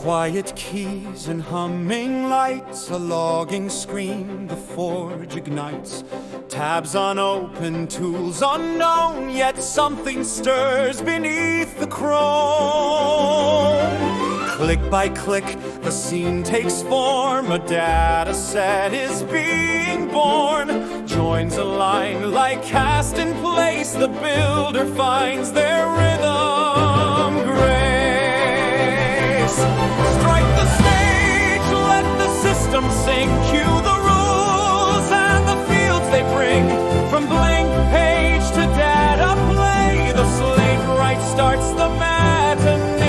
Quiet keys and humming lights, a logging screen, the forge ignites. Tabs unopened, tools unknown, yet something stirs beneath the chrome. Click by click, the scene takes form, a data set is being born. Joins align like cast in place, the builder finds their rhythm grace. Strike the stage, let the system sing, cue the rules and the fields they bring. From blank page to data play, the Slatewright starts the matinee.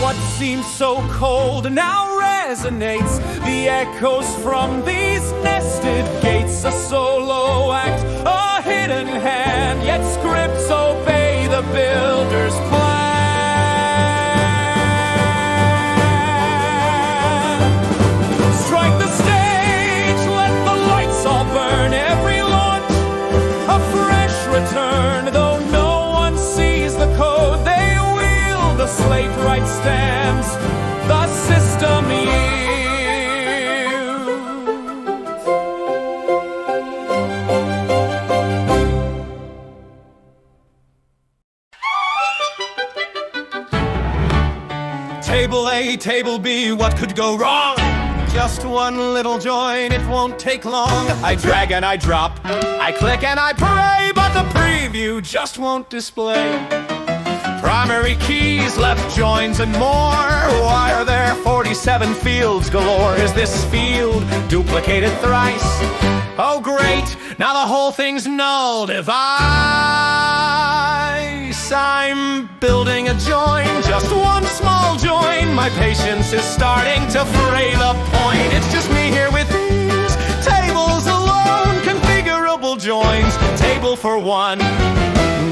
What seemed so cold now resonates, the echoes from these nested gates. A solo act, a hidden hand, yet scripts obey the builder's plan. Return, though no one sees the code they wield. The Slatewright stands, the system yields. Table A, Table B, what could go wrong? Just one little join, it won't take long. I drag and I drop, I click and I pray, but the preview just won't display. Primary keys, left joins and more. Why are there 47 fields galore? Is this field duplicated thrice? Oh great, now the whole thing's null device. I'm building a join, just one small join. My patience is starting to fray the point. It's just me here with these tables alone. Configurable joins, table for one.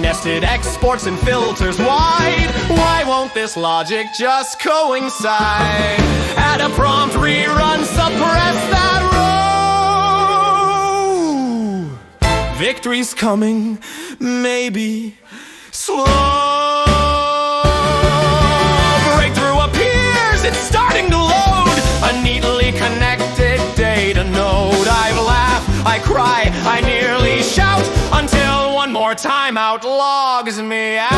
Nested exports and filters wide. Why won't this logic just coincide? Add a prompt, rerun, suppress that row. Victory's coming, maybe slow. Breakthrough appears, it's starting to load. A neatly connected data node. I laugh, I cry, I nearly shout, until one more timeout logs me out.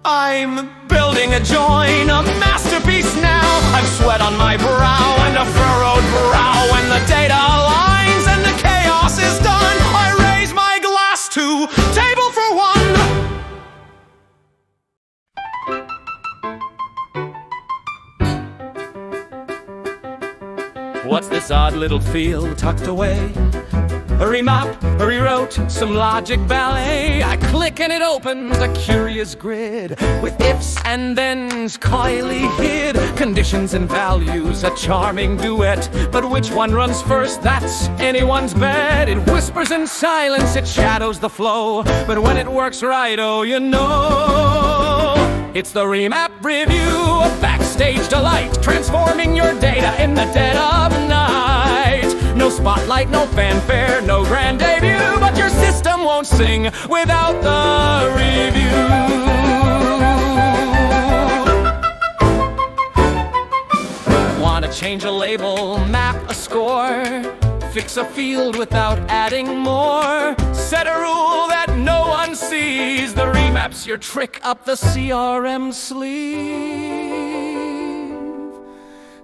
I'm building a join, a masterpiece now. I've sweat on my brow and a furrowed brow. When the data aligns and the chaos is done, I raise my glass to table for one. What's this odd little field tucked away? A remap, a rewrote, some logic ballet. I click and it opens a curious grid with ifs and thens coyly hid. Conditions and values, a charming duet. But which one runs first? That's anyone's bet. It whispers in silence, it shadows the flow. But when it works right, oh, you know, it's the remap review, a backstage delight, transforming your data in the dead of night. No spotlight, no fanfare, no grand debut, but your system won't sing without the review. Want to change a label, map a score, fix a field without adding more, set a rule that no one sees. The remap's your trick up the CRM sleeve.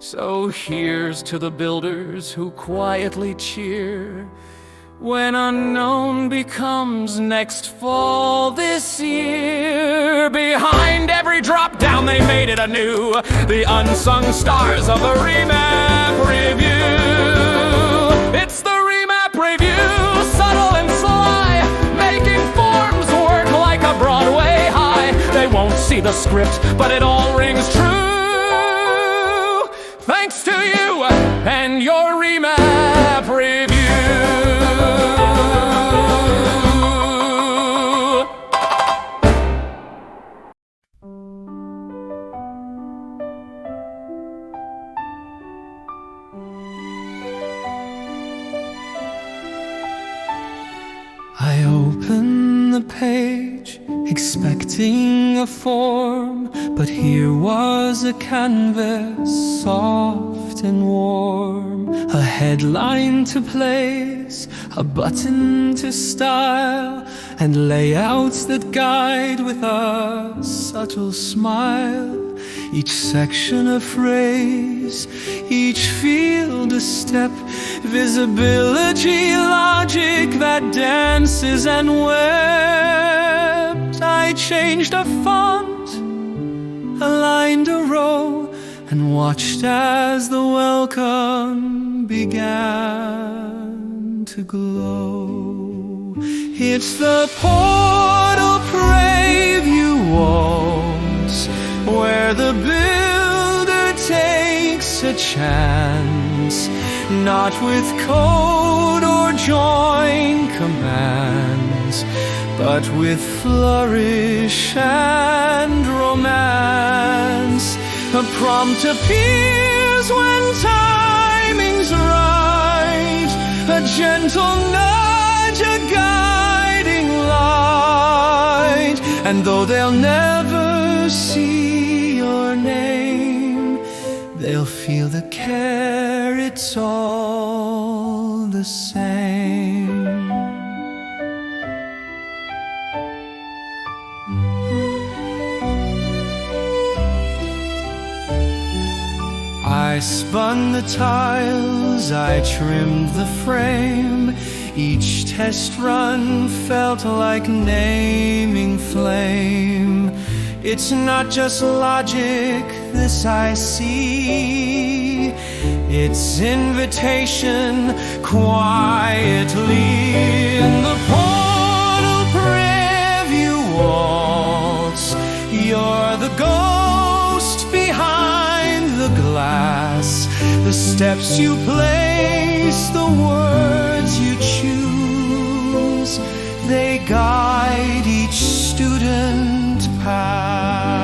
So here's to the builders who quietly cheer when unknown becomes next fall this year. Behind every drop down they made it anew, the unsung stars of the remap review. It's the remap review, subtle and sly, making forms work like a Broadway high. They won't see the script, but it all rings true. Thanks to you and your remap review. I open the page, expecting a form, but here was a canvas, soft and warm, a headline to place, a button to style, and layouts that guide with a subtle smile. Each section a phrase, each field a step, visibility, logic that dances and wept. I changed a font, aligned a row, and watched as the welcome began to glow. It's the portal preview walls, where the builder takes a chance, not with code or join commands, but with flourish and romance. A prompt appears when timing's right, a gentle nudge, a guiding light. And though they'll never see your name, they'll feel the care, it's all the same. I spun the tiles, I trimmed the frame. Each test run felt like naming flame. It's not just logic, this I see. It's invitation quietly in the portal preview waltz. You're the ghost behind the glass, the steps you place, the words you choose, they guide each student past.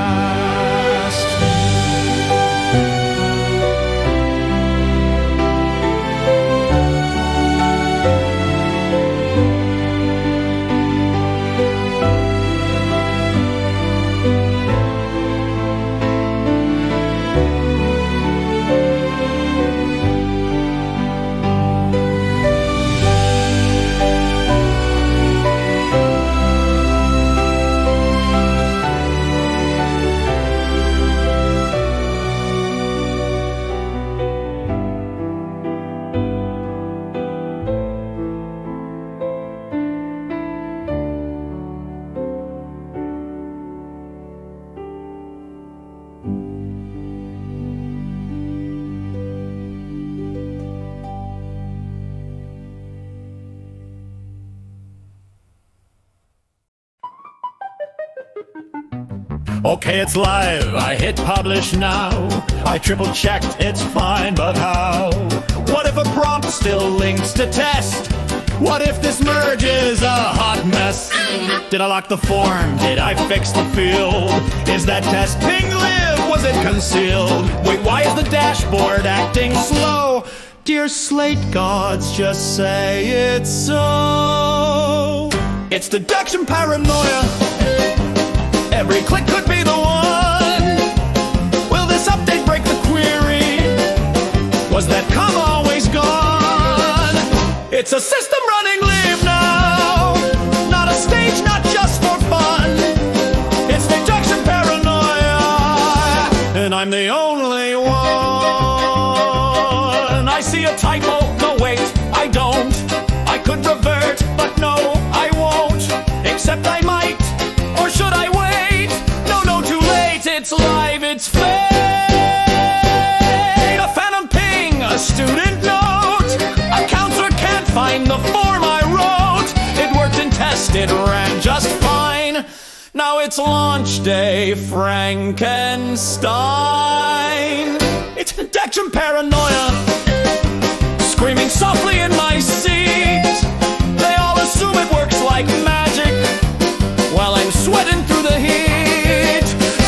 Okay, it's live, I hit publish now. I triple checked, it's fine, but how? What if a prompt still links to test? What if this merge is a hot mess? Did I lock the form? Did I fix the field? Is that test ping live? Was it concealed? Wait, why is the dashboard acting slow? Dear Slate gods, just say it's so. It's deduction paranoia. Every click could be the one. Will this update break the query? Was that comma always gone? It's a system running live now, not a stage, not just for fun. It's deduction paranoia, and I'm the only one. I see a typo, no wait, I don't. I could revert, but no, I won't. Except I might, or should I wait? It's live, it's fate. A phantom ping, a student note. A counselor can't find the form I wrote. It worked in test, it ran just fine. Now it's launch day, Frankenstein. It's deduction paranoia, screaming softly in my seat. They all assume it works like magic while I'm sweating through the heat.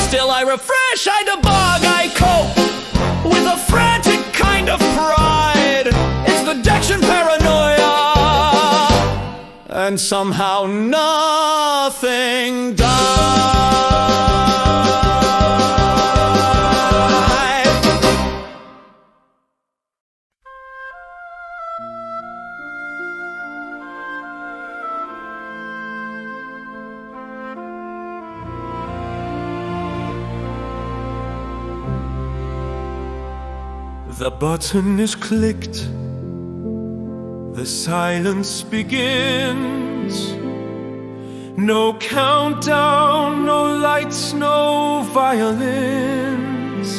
Still I refresh, I debug, I cope with a frantic kind of pride. It's deduction paranoia, and and somehow nothing died. The button is clicked, the silence begins. No countdown, no lights, no violins.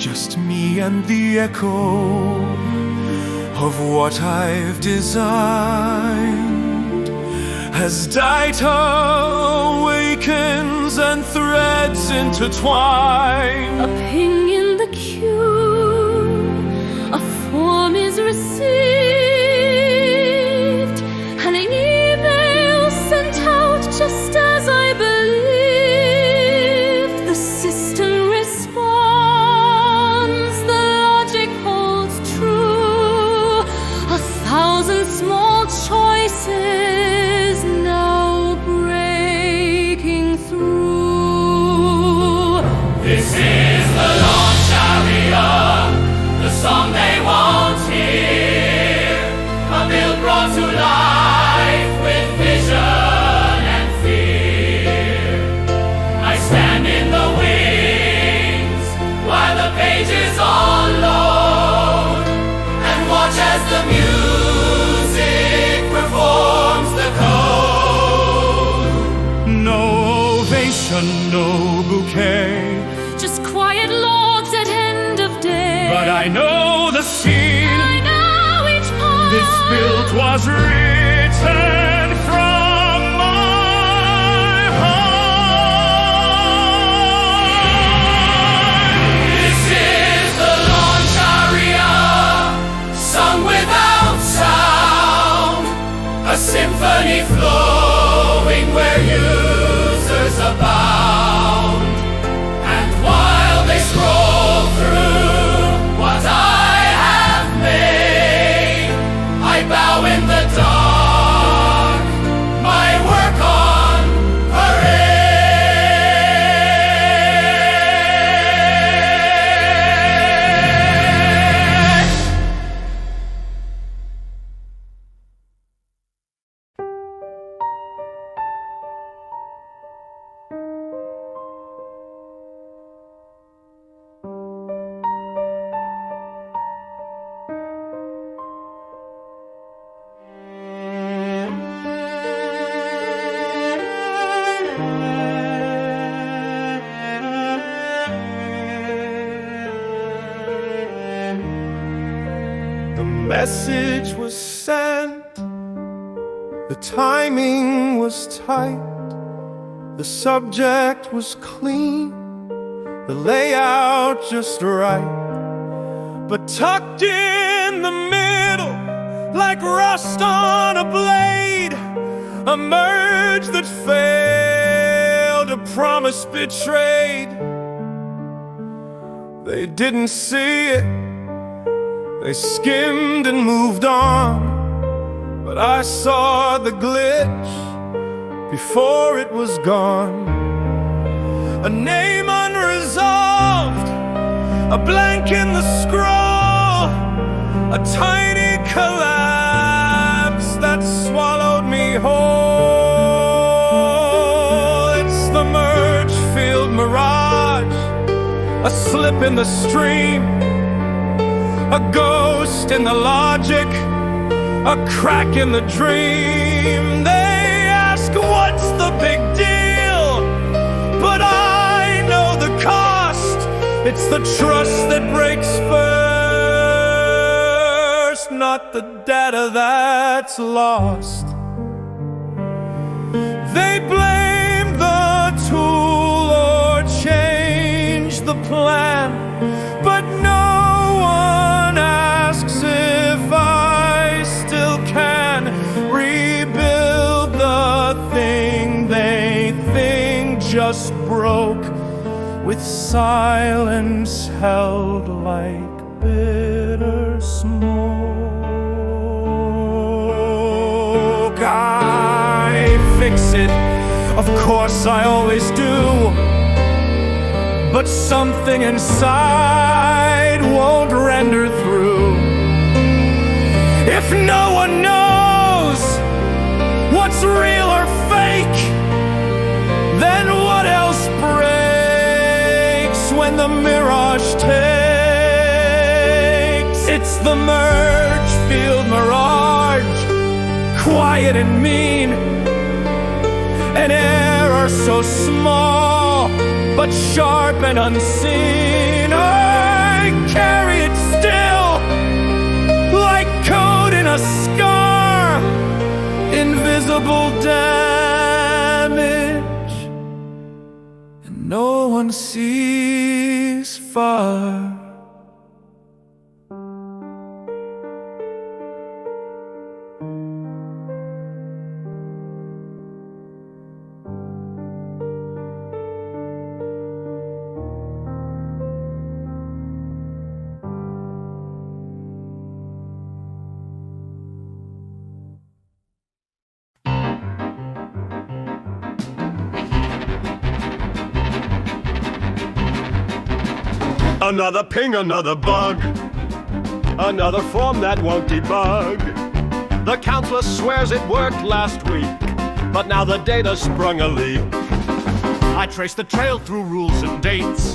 Just me and the echo of what I've designed. As data awakens and threads intertwine, a ping in the queue, a form is received, an email sent out just as I believed. The system responds, the logic holds true. 1,000 small choices now breaking through. This is the launch area, the song they won't hear, a bill brought to life with vision and fear. I stand in the wings while the pages all load, and watch as the music performs the code. no ovation, no bouquet, Just quiet lords at end of day. but I know the scene. I know each part. This build was written from my heart. This is the launch aria, sung without sound, a symphony flowing where users abound. And while they scroll through what I have made, I bow in the dark, my work on parade. The message was sent, the timing was tight, the subject was clean, the layout just right. But tucked in the middle, like rust on a blade, a merge that failed, a promise betrayed. They didn't see it, they skimmed and moved on, but I saw the glitch before it was gone. A name unresolved, a blank in the scroll, a tiny collapse that swallowed me whole. It's the merge-filled mirage, a slip in the stream, a ghost in the logic, a crack in the dream. They ask, what's the big deal? But I know the cost. It's the trust that breaks first, not the data that's lost. They blame the tool or change the plan, but no one asks if I still can rebuild the thing they think just broke, with silence held like bitter smoke. Of course I always do, but something inside won't render through. If no one knows what's real or fake, then what else breaks when the mirage takes? It's the merge field mirage, quiet and mean, an error so small but sharp and unseen. I carry it still like code in a scar, invisible damage, and no one sees far. Another ping, another bug, another form that won't debug. The counselor swears it worked last week, but now the data sprung a leak. I trace the trail through rules and dates,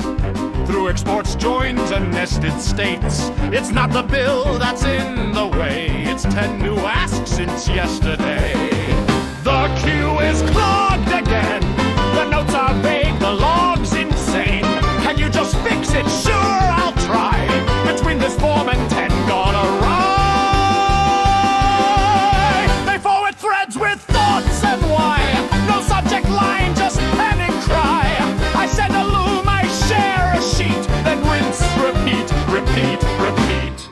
through exports, joins, and nested states. It's not the bill that's in the way, it's 10 new asks since yesterday. The queue is clogged again, the notes are vague, the log's insane. Can you just fix it? Sure, I'll try. Between this form and 10 gone awry. They forward threads with thoughts and why. No subject line, just pen and cry. I send a loom, I share a sheet, then rinse, repeat, repeat, repeat.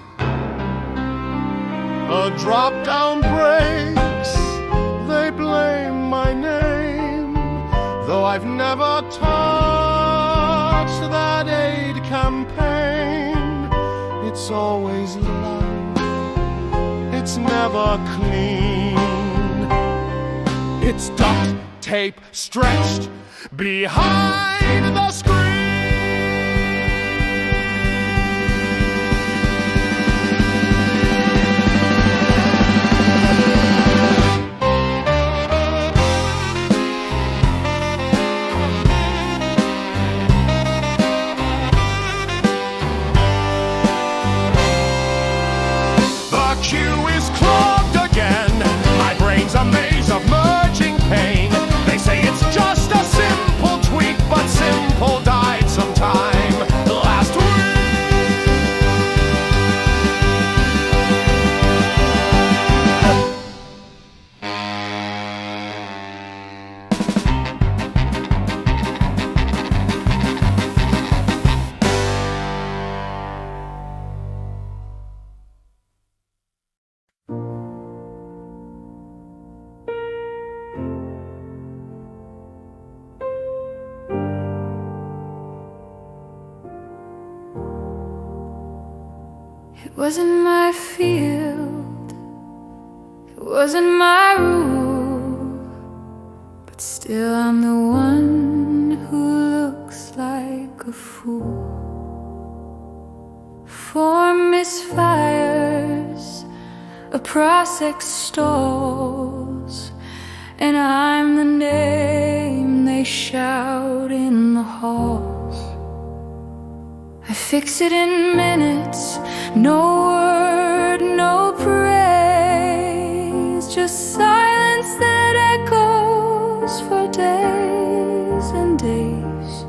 A drop down breaks, they blame my name, though I've never touched that aid campaign. It's always light, it's never clean. It's duct tape stretched behind the screen. Queue is clogged again. My brain's a maze of merging pain. They say it's just a simple tweak, but simple died sometime last week. It wasn't my field, it wasn't my rule, but still I'm the one who looks like a fool. Form misfires, a process stalls, and I'm the name they shout in the halls. I fix it in minutes, no word, no praise, just silence that echoes for days and days.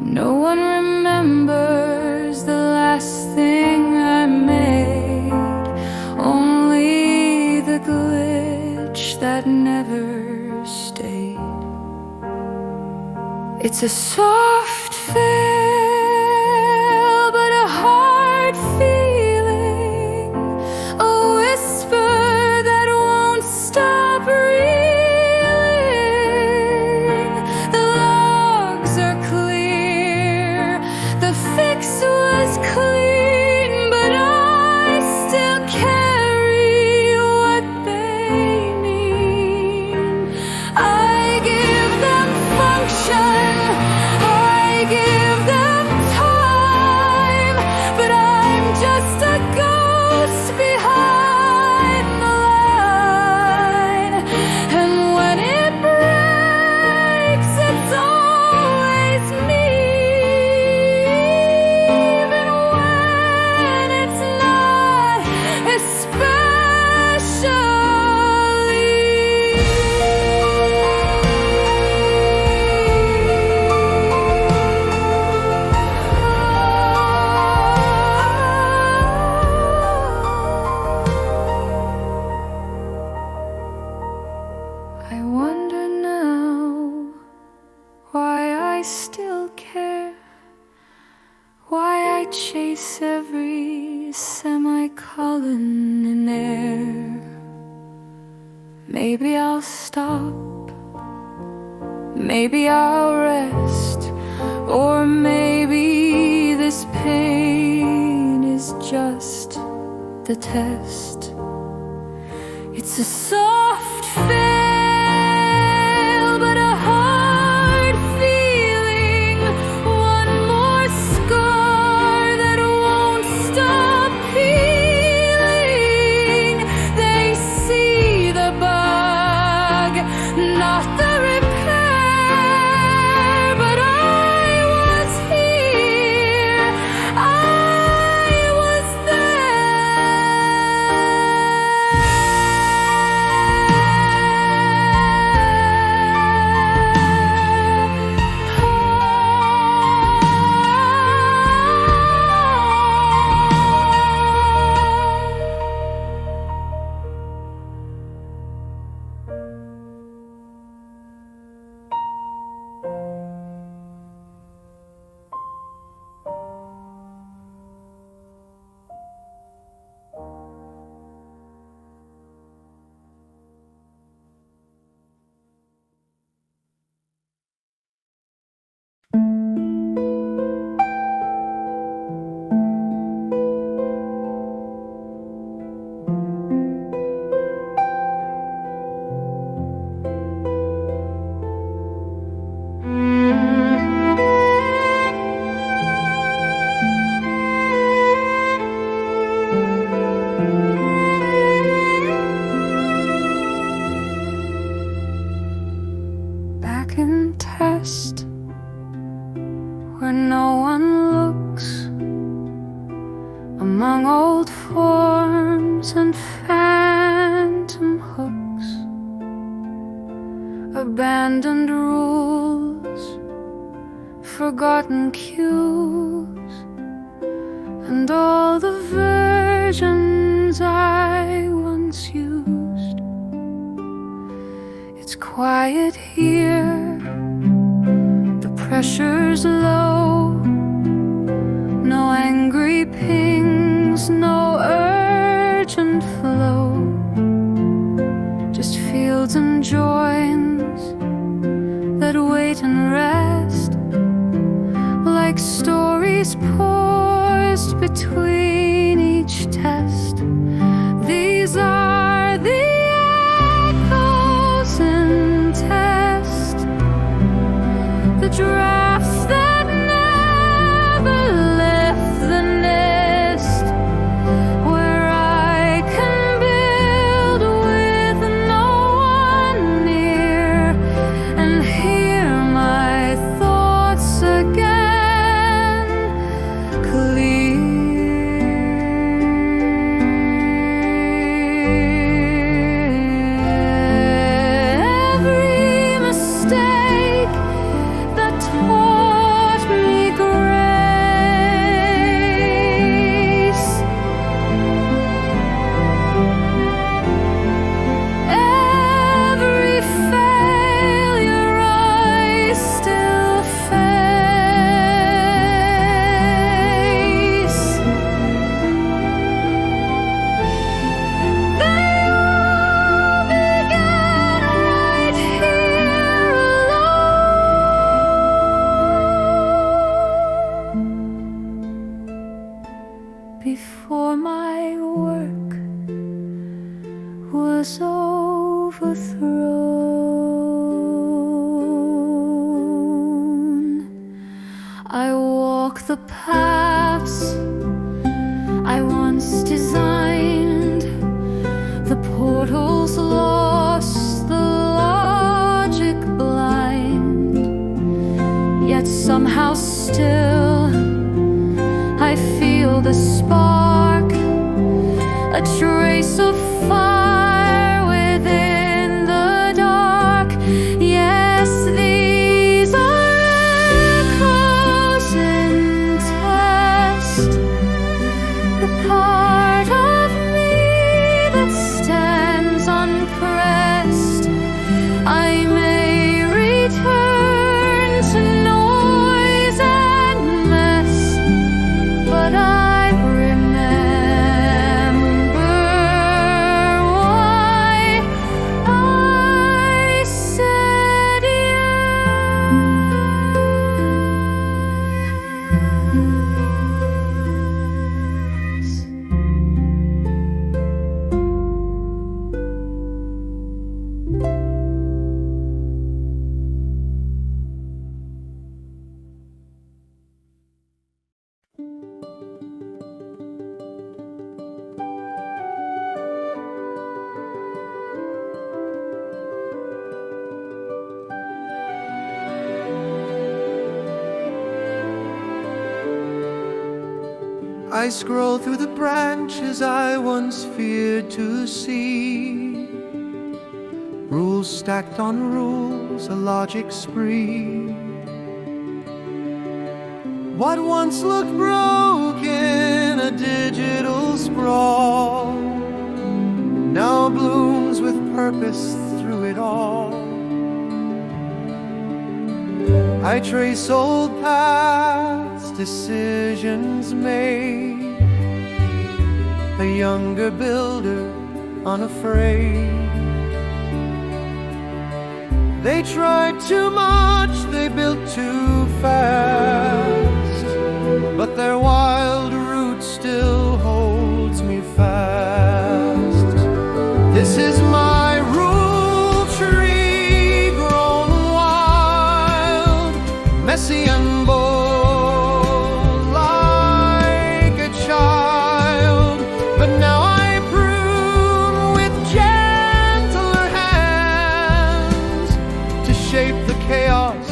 No one remembers the last thing I made, only the glitch that never stayed. It's a soft fail, but a hard feeling, a whisper that won't stop reeling. The logs are clear, the fix was clean, but I still carry what they mean. I Maybe I'll stop, maybe I'll rest, or maybe this pain is just the test. It's a soft fail, but a hard feeling. One more scar that won't stop healing. They see the bug, not the repair. But I was here, I was back in test, where no one looks, among old forms and phantom hooks, abandoned rules, forgotten cues, and all the versions I once used. It's quiet here, the pressure's low, no angry pings, no urgent flow, just fields and joins that wait and rest, like stories poised between each test. These are the echoes in test, the drafts that never left the nest, where I can build with no one near and hear my thoughts again clear. Every mistake that taught me grace, every failure I still face, they all began right here alone, before my work was overthrown. I walk the paths I once designed, the portals lost, the logic blind, yet somehow still I feel the spark, a trace of fire within the dark. Yes, these are echoes in test, the part of me that stands unpressed. I may return to noise and mess, but I remember I scroll through the branches I once feared to see. Rules stacked on rules, a logic spree. What once looked broken, a digital sprawl, now blooms with purpose through it all. I trace old paths, decisions made, a younger builder, unafraid. They tried too much, they built too fast, but their wild root still holds me fast. This is my rule tree, grown wild, messy and bold, like a child. But now I prune with gentler hands to shape the chaos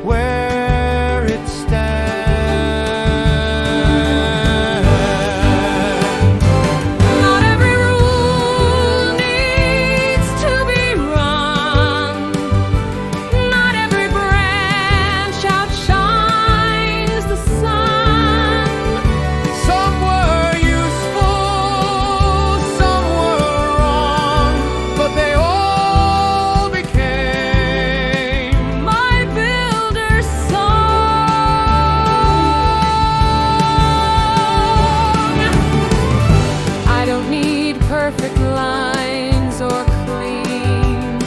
where it stands. Not every rule needs to be run. Not every branch outshines the sun. Some were useful, some were wrong, but they all became My builder's song. I don't need perfect lines or clean,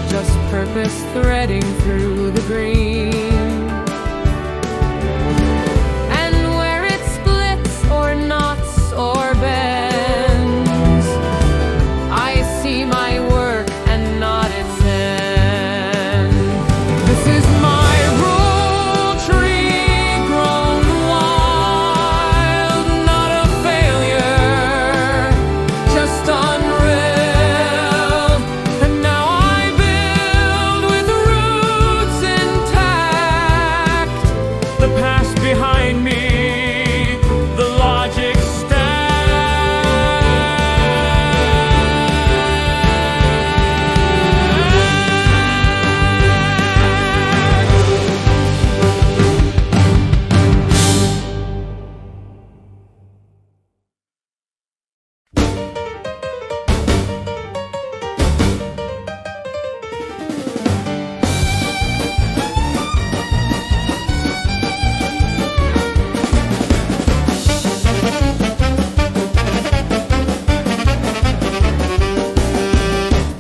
just purpose threading through the green. And where it splits or knots or bends, I see my work and not its end. This is my rule tree, grown wild, not a failure, just unreal. And now I build with roots intact, The past behind me, the logic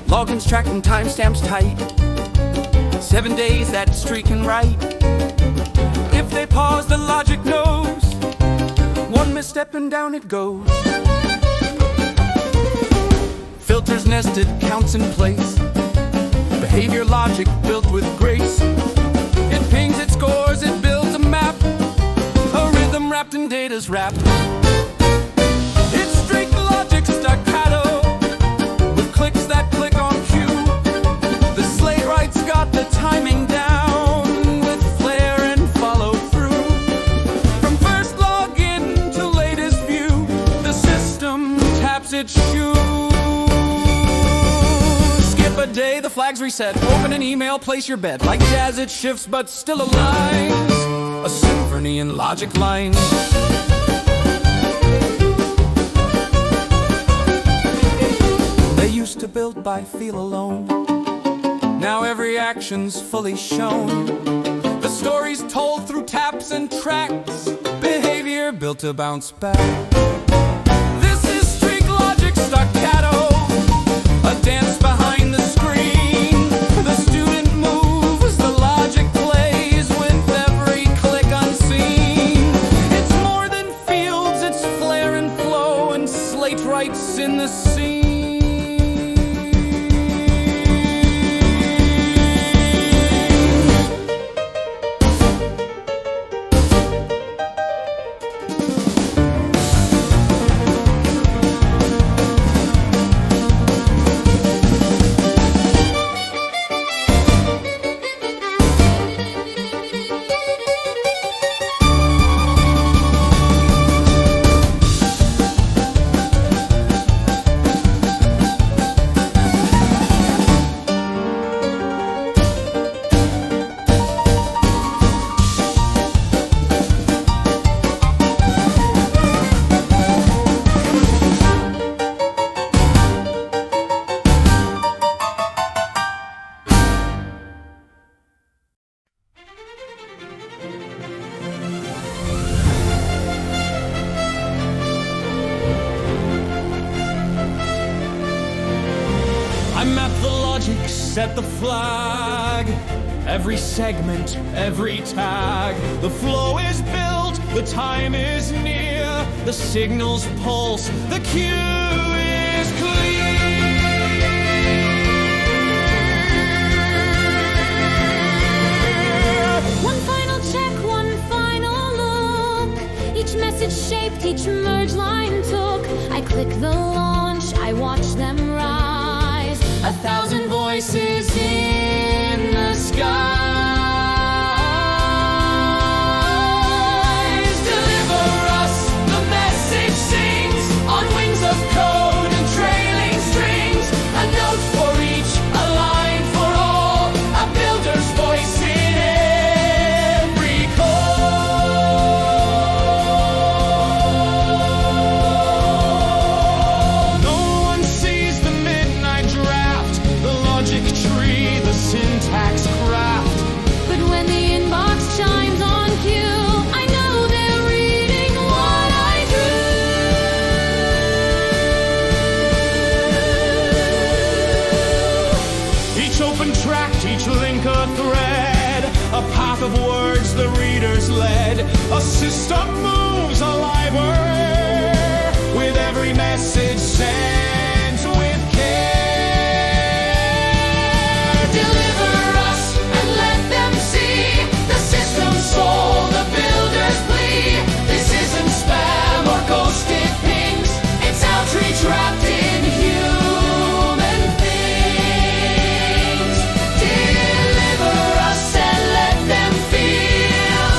Logins tracking timestamps tight. 7 days that streak and right. If they pause, the logic knows. One misstep and down it goes. Filters nested, counts in place. Behavior logic built with grace. It pings, it scores, it builds a map. A rhythm wrapped in data's wrap. It's strict logic staccato, with clicks that click on cue. The Slatewright's got the timing down, with flair and follow through. From first login to latest view, the system taps its shoe. Skip a day, the flags reset. Open an email, place your bet. Like jazz, it shifts but still aligns. A symphony in logic lines. They used to build by feel alone. Now every action's fully shown. The story's told through taps and tracks. Behavior built to bounce back. This is strict logic staccato, a dance behind the screen. The student moves, the logic plays with every click unseen. It's more than fields, it's flair and flow, and Slatewright's in the scene. set the flag. Every segment, every tag. The flow is built, the time is near. The signals pulse, the cue is clear. One final check, one final look. Each message shaped, each merge line took. I click the launch, I watch them rise. 1,000 voices in the skies. Deliver us, the message sings on wings of code and trailing strings. A note for each, a line for all, a builder's voice in every call. No one sees the midnight draft, the logic tree, the syntax craft. But when the inbox chimes on cue, I know they're reading what I drew. Each open tract, each link a thread, a path of words the readers led. A system moves, a library, with every message sent with care. Deliver us and let them see the system's soul, the builder's plea. This isn't spam or ghosted pings. It's outreach wrapped in human things. Deliver us and let them feel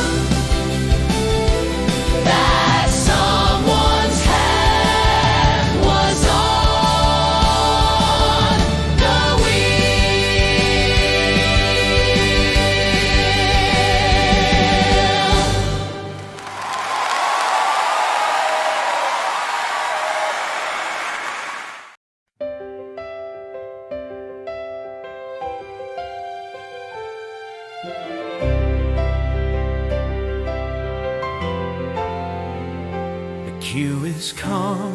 that someone's hand was on the The cue is calm,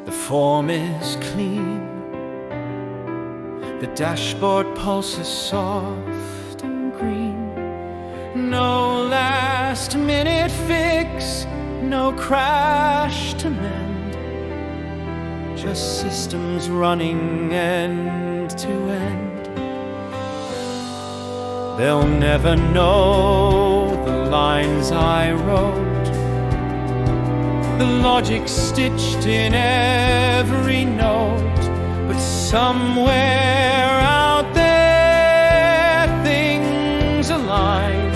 the form is clean. The dashboard pulses soft and green. No last minute fix, no crash to mend. Just systems running end to end. They'll never know the lines I wrote, the logic stitched in every note. But somewhere out there things align,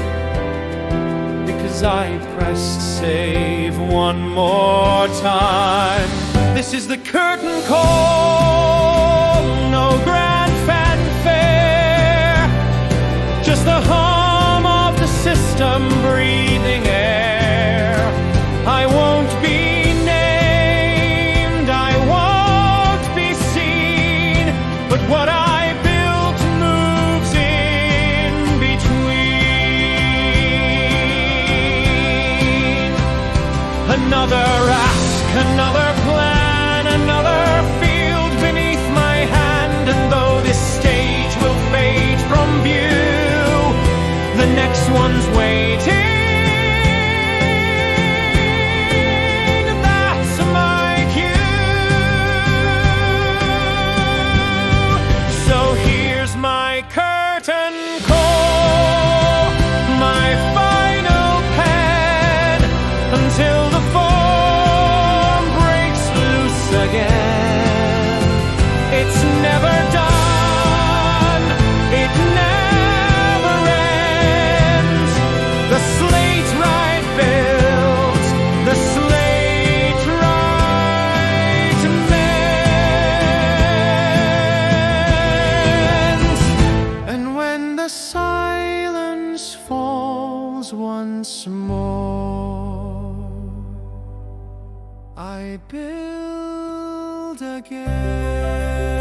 because I pressed save one more time. This is the curtain call, no grand fanfare, just the hum of the system breathing air. I won't be named, I won't be seen, but what I built moves in between. Another ask, another plan, another field beneath my hand. And though this stage will fade from view, the next one's waiting. Once more, I build again.